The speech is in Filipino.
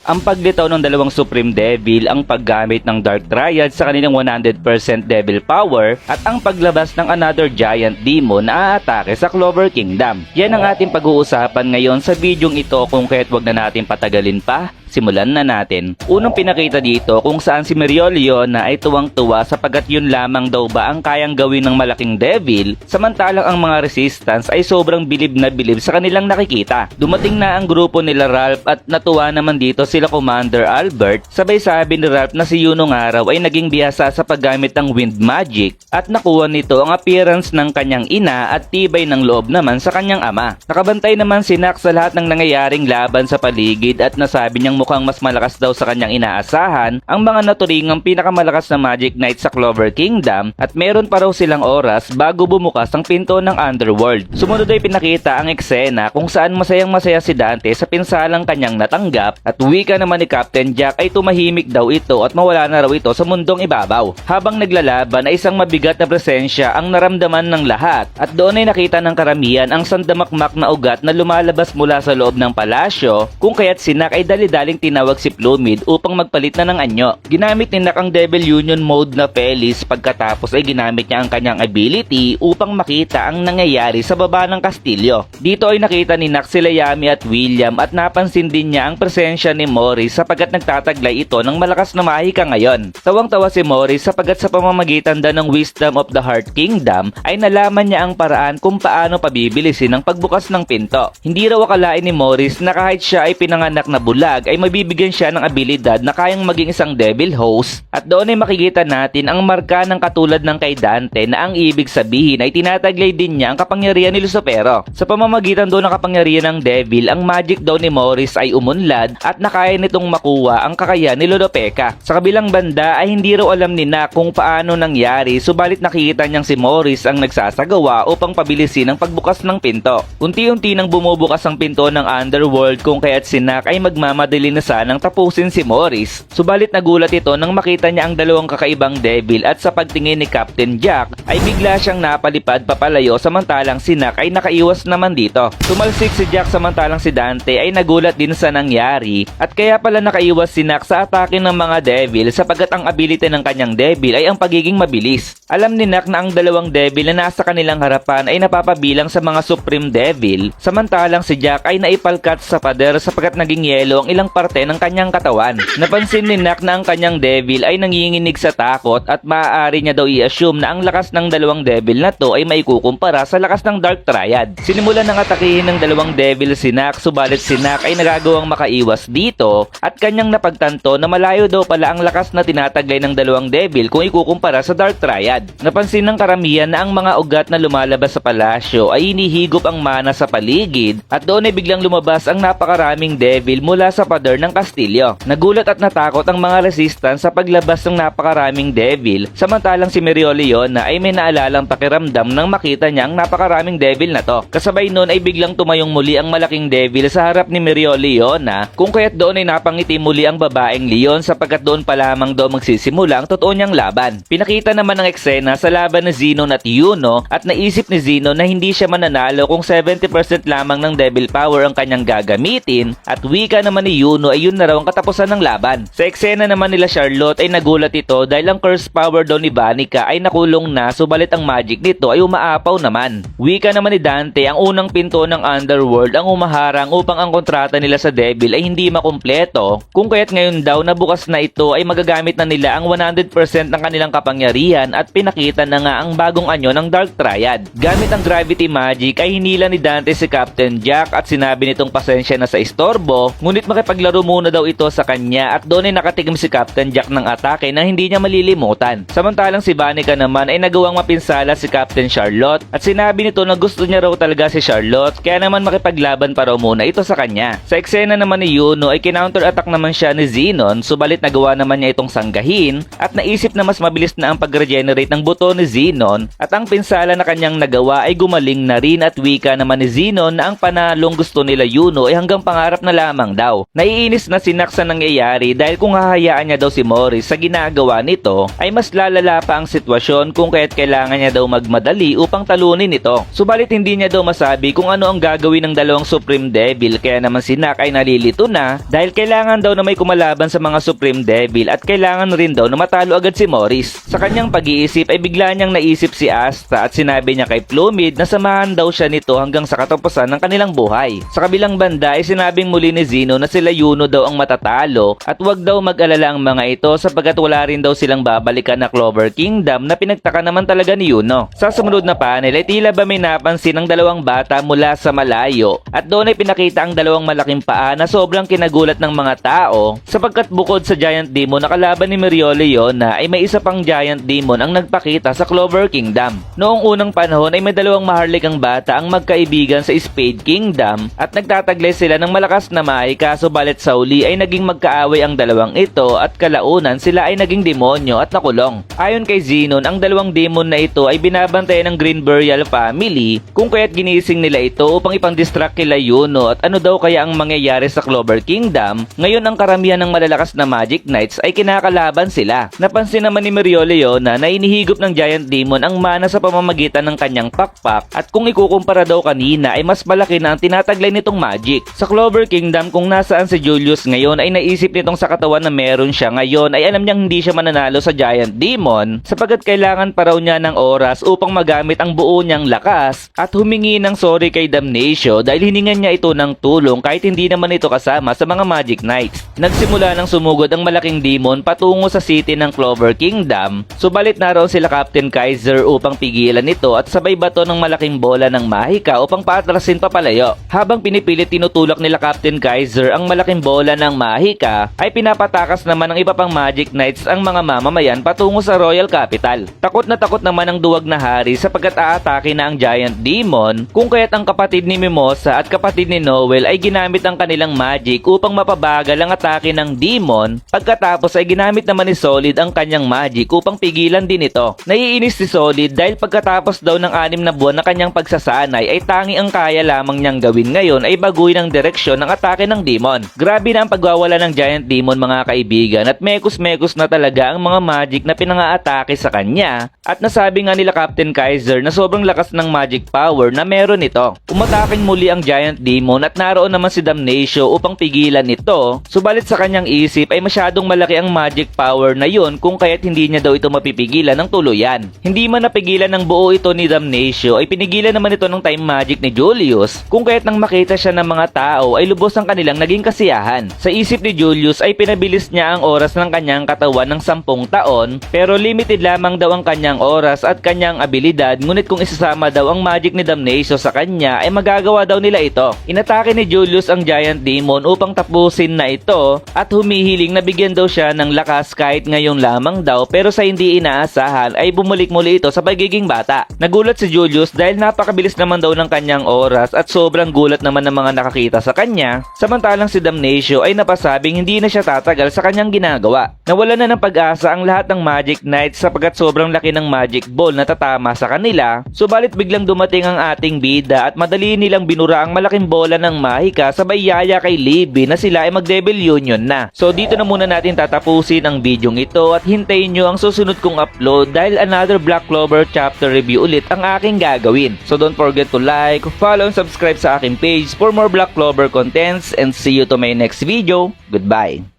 Ang paglitaw ng dalawang Supreme Devil, ang paggamit ng Dark Triad sa kanilang 100% Devil Power, at ang paglabas ng another Giant Demon na aatake sa Clover Kingdom. Yan ang ating pag-uusapan ngayon sa bidyong ito, kung kaya't wag na natin patagalin pa. Simulan na natin. Unang pinakita dito kung saan si Mereoleon na ay tuwang-tuwa sapagat yun lamang daw ba ang kayang gawin ng malaking devil, samantalang ang mga resistance ay sobrang bilib na bilib sa kanilang nakikita. Dumating na ang grupo nila Ralph at natuwa naman dito sila Commander Albert. Sabay sabi ni Ralph na si Yuno nga raw ay naging bihasa sa paggamit ng wind magic at nakuha nito ang appearance ng kanyang ina at tibay ng loob naman sa kanyang ama. Nakabantay naman si Nak sa lahat ng nangyayaring laban sa paligid at nasabi niyang mukhang mas malakas daw sa kanyang inaasahan ang mga naturingang pinakamalakas na Magic Knight sa Clover Kingdom at meron pa raw silang oras bago bumukas ang pinto ng Underworld. Sumunod ay pinakita ang eksena kung saan masayang-masaya si Dante sa pinsalang kanyang natanggap at wika naman ni Captain Jack ay tumahimik daw ito at mawala na raw ito sa mundong ibabaw. Habang naglalaban ay isang mabigat na presensya ang naramdaman ng lahat at doon ay nakita ng karamihan ang sandamakmak na ugat na lumalabas mula sa loob ng palasyo, kung kaya't si Nak ay dali-daling tinawag si Plumid upang magpalit na ng anyo. Ginamit ni Nak ang Devil Union mode na Felis, pagkatapos ay ginamit niya ang kanyang ability upang makita ang nangyayari sa baba ng kastilyo. Dito ay nakita ni Nak sila Yami at William at napansin din niya ang presensya ni Morris sapagat nagtataglay ito ng malakas na mahika ngayon. Tawang-tawa si Morris sapagat sa pamamagitan daw ng Wisdom of the Heart Kingdom ay nalaman niya ang paraan kung paano pabibilisin ang pagbukas ng pinto. Hindi raw akalain ni Morris na kahit siya ay pinanganak na bulag ay mabibigyan siya ng abilidad na kayang maging isang devil host, at doon ay makikita natin ang marka ng katulad ng kay Dante na ang ibig sabihin ay tinataglay din niya ang kapangyarihan ni Lucifero. Sa pamamagitan doon ng kapangyarihan ng devil, ang magic daw ni Morris ay umunlad at nakaya nitong makuha ang kakayahan ni Lolopeka. Sa kabilang banda ay hindi raw alam ni Nak kung paano nangyari, subalit nakikita niyang si Morris ang nagsasagawa upang pabilisin ang pagbukas ng pinto. Unti-unti nang bumubukas ang pinto ng Underworld, kung kaya't si Nak ay magmamadali na sanang tapusin si Morris. Subalit nagulat ito nang makita niya ang dalawang kakaibang devil at sa pagtingin ni Captain Jack ay bigla siyang napalipad papalayo samantalang si Nak ay nakaiwas naman dito. Tumalsik si Jack samantalang si Dante ay nagulat din sa nangyari at kaya pala nakaiwas si Nak sa atake ng mga devil sapagat ang ability ng kanyang devil ay ang pagiging mabilis. Alam ni Nak na ang dalawang devil na nasa kanilang harapan ay napapabilang sa mga Supreme Devil, samantalang si Jack ay naipalkat sa pader sapagat naging yelo ang ilang parte ng kanyang katawan. Napansin ni Nak na ang kanyang devil ay nanginginig sa takot at maaari niya daw i-assume na ang lakas ng dalawang devil na to ay maikukumpara sa lakas ng Dark Triad. Sinimulan ng atakihin ng dalawang devil si Nak, subalit si Nak ay nagagawang makaiwas dito at kanyang napagtanto na malayo daw pala ang lakas na tinataglay ng dalawang devil kung ikukumpara sa Dark Triad. Napansin ng karamihan na ang mga ugat na lumalabas sa palasyo ay hinihigop ang mana sa paligid at doon ay biglang lumabas ang napakaraming devil mula sa pader ng kastilyo. Nagulat at natakot ang mga resistance sa paglabas ng napakaraming devil, samantalang si Mereoleon na ay may naalalang pakiramdam nang makita niya ang napakaraming devil na to. Kasabay noon ay biglang tumayong muli ang malaking devil sa harap ni Mereoleon na kung kaya't doon ay napangiti muli ang babaeng leon sapagat doon pa lamang daw magsisimula ang totoo niyang laban. Pinakita naman ang eksena sa laban ni Zenon at Yuno at naisip ni Zenon na hindi siya mananalo kung 70% lamang ng devil power ang kanyang gagamitin at wika naman ni Yuno ay yun na raw ang katapusan ng laban. Sa eksena naman nila Charlotte ay nagulat ito dahil ang curse power daw ni Vanica ay nakulong na, subalit ang magic nito ay umaapaw naman. Wika naman ni Dante, ang unang pinto ng Underworld ang umaharang upang ang kontrata nila sa devil ay hindi makumpleto, kung kaya't ngayon daw na bukas na ito ay magagamit na nila ang 100% ng kanilang kapangyarihan at pinakita na nga ang bagong anyo ng Dark Triad. Gamit ang gravity magic ay hinila ni Dante si Captain Jack at sinabi nitong pasensya na sa istorbo, ngunit makipaglaro muna daw ito sa kanya at doon ay nakatikim si Captain Jack ng atake na hindi niya malilimutan. Samantalang si Vanica naman ay nagawang mapinsala si Captain Charlotte at sinabi nito na gusto niya raw talaga si Charlotte kaya naman makipaglaban pa raw muna ito sa kanya. Sa eksena naman ni Yuno ay kinounter-attack naman siya ni Zenon, subalit nagawa naman niya itong sanggahin at naisip na mas mabilis na ang pag-regenerate ng buto ni Zenon at ang pinsala na kanyang nagawa ay gumaling na rin at wika naman ni Zenon na ang panalong gusto nila Yuno ay hanggang pangarap na lamang daw. Naiinis na si Nak sa nangyayari dahil kung hahayaan niya daw si Morris sa ginagawa nito ay mas lalala pa ang sitwasyon kung kaya't kailangan niya daw magmadali upang talunin ito. Subalit hindi niya daw masabi kung ano ang gagawin ng dalawang Supreme Devil kaya naman si Nak ay nalilito na dahil kailangan daw na may kumalaban sa mga Supreme Devil at kailangan rin daw na matalo agad si Morris. Sa kanyang pag-iisip ay bigla niyang naisip si Asta at sinabi niya kay Plumid na samahan daw siya nito hanggang sa katapusan ng kanilang buhay. Sa kabilang banda ay sinabing muli ni Zeno na sila Yuno daw ang matatalo at wag daw mag-alala ang mga ito sapagkat wala rin daw silang babalikan na Clover Kingdom na pinagtaka naman talaga ni Yuno. Sa sumunod na panel ay tila ba may napansin ng dalawang bata mula sa malayo at doon ay pinakita ang dalawang malaking paa na sobrang kinagulat ng mga tao sapagkat bukod sa Giant Demon na kalaban ni Mereoleona ay may isa pang Giant Demon ang nagpakita sa Clover Kingdom. Noong unang panahon ay may dalawang maharlikang bata ang magkaibigan sa Spade Kingdom at nagtataglay sila ng malakas na mahika subalit sa uli ay naging magkaaway ang dalawang ito at kalaunan sila ay naging demonyo at nakulong. Ayon kay Zenon, ang dalawang demon na ito ay binabantayan ng Green Burial family kung kaya't ginising nila ito upang ipang-distract kila Yuno at ano daw kaya ang mangyayari sa Clover Kingdom. Ngayon ang karamihan ng malalakas na Magic Knights ay kinakalaban sila. Napansin naman ni Mereoleona na inihigop ng Giant Demon ang mana sa pamamagitan ng kanyang pakpak at kung ikukumpara daw kanina ay mas malaki na ang tinataglay nitong magic. Sa Clover Kingdom kung nasaan si Julius ngayon ay naisip nitong sa katawan na meron siya ngayon ay alam niyang hindi siya mananalo sa Giant Demon sapagkat kailangan pa raw niya ng oras upang magamit ang buo niyang lakas at humingi ng sorry kay Damnatio dahil hiningan niya ito ng tulong kahit hindi naman ito kasama sa mga Magic Knights. Nagsimula ng sumugod ang malaking demon patungo sa city ng Clover Kingdom subalit naroon sila Captain Kaiser upang pigilan ito at sabay bato ng malaking bola ng mahika upang paatrasin papalayo. Habang pinipilit tinutulak nila Captain Kaiser ang malaking bola ng mahika ay pinapatakas naman ng iba pang Magic Knights ang mga mamamayan patungo sa Royal Capital. Takot naman ang duwag na hari sapagkat aatake na ang Giant Demon kung kaya't ang kapatid ni Mimosa at kapatid ni Noel ay ginamit ang kanilang magic upang mapabagal ang atake ng demon pagkatapos ay ginamit naman ni Solid ang kanyang magic upang pigilan din ito. Naiinis si Solid dahil pagkatapos daw ng 6 na buwan na kanyang pagsasanay ay tanging ang kaya lamang niyang gawin ngayon ay baguhin ang direksyon ng atake ng demon. Grabe na ang pagwawala ng Giant Demon mga kaibigan at mekos-mekos na talaga ang mga magic na pinangaatake sa kanya at nasabi nga nila Captain Kaiser na sobrang lakas ng magic power na meron ito. Umataking muli ang Giant Demon at naroon naman si Damnatio upang pigilan ito subalit sa kanyang isip ay masyadong malaki ang magic power na yun kung kaya't hindi niya daw ito mapipigilan ng tuluyan. Hindi man napigilan ng buo ito ni Damnatio ay pinigilan naman ito ng time magic ni Julius kung kaya't nang makita siya ng mga tao ay lubos ang kanilang naging kasiyahan. Sa isip ni Julius ay pinabilis niya ang oras ng kanyang katawan ng 10 taon pero limited lamang daw ang kanyang oras at kanyang abilidad ngunit kung isasama daw ang magic ni Damnatio sa kanya ay magagawa daw nila ito. Inatake ni Julius ang Giant Demon upang tapusin na ito at humihiling na bigyan daw siya ng lakas kahit ngayon lamang daw pero sa hindi inaasahan ay bumalik muli ito sa pagiging bata. Nagulat si Julius dahil napakabilis naman daw ng kanyang oras at sobrang gulat naman ng mga nakakita sa kanya samantalang si Damnatio ay napasabing hindi na siya tatagal sa kanyang ginagawa. Nawala na ng pag-asa ang lahat ng Magic Knights sapagkat sobrang laki ng magic ball na tatama sa kanila subalit biglang dumating ang ating bida at madali nilang binura ang malaking bola ng mahika sabay yaya kay Libby na sila ay mag-Devil Union na. So dito na muna natin tatapusin ang bidyong ito at hintayin nyo ang susunod kong upload dahil another Black Clover chapter review ulit ang aking gagawin. So don't forget to like, follow and subscribe sa aking page for more Black Clover contents and see you to my next video. Goodbye!